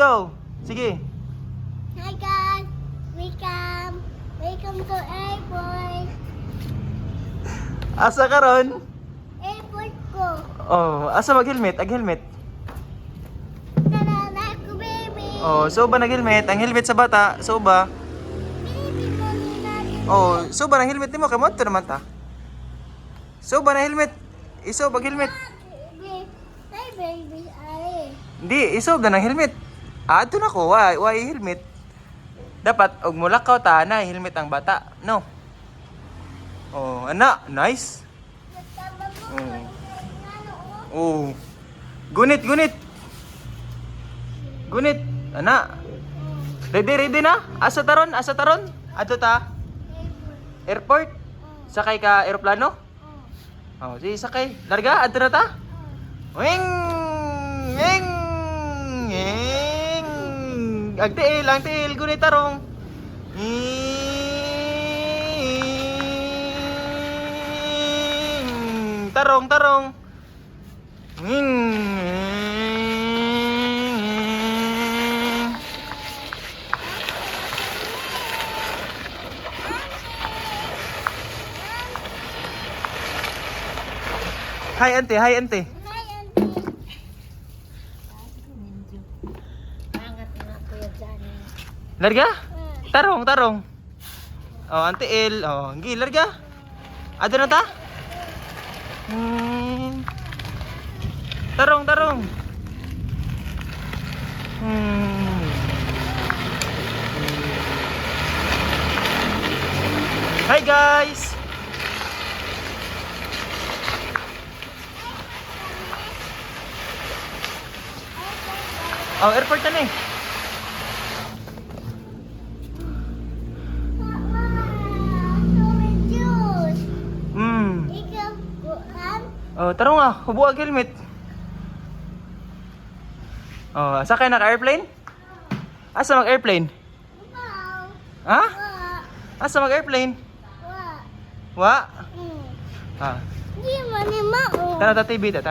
Go! Sige. Hi guys, welcome to airport. Asa ka ron? Airport ko. Oh, asa mag-helmet? Ag-helmet. Tara na ko baby. Oh, so ba nag-helmet? Ang helmet sa bata, so ba? Baby mo nila. Oh, so ba ng helmet nimo? Kamot to naman ta. So ba na helmet? Iso bag helmet. Hi baby, ay. Hindi, iso ba ng helmet? Ato na ko, why helmet? Dapat og mulakaw ta na helmet ang bata, no? Oh, ana, nice. Nagtama mo. Oh. Ano Oh. Gunit, gunit. Gunit, ana. Ready na? Asa taron? Asa taron? Adto ta? Airport. Airport? Sakay ka eroplano? Oh, sige sakay. Larga, adto na ta? Wing! Wing! Wing! Ang tiil, gunit tarong. Tarong, tarong. Hi, ante, hi, ante. Hi auntie. Angat na kuya Johnny. Larga? Tarong, tarong. Oh, ante El. Oh, gi, larga. Adto na ta? Tarong, tarong. Hi guys. Oh, airport na eh. Ikaw, kuhan? Oh, tarong ah, hubuag helmet. Oh, sakay na ka airplane? Asa mag-airplane? Wow. Ha? Wa. Asa mag-airplane? Wa. Wa? Mm. Ah, Di man ni mao. tara ta TV ta.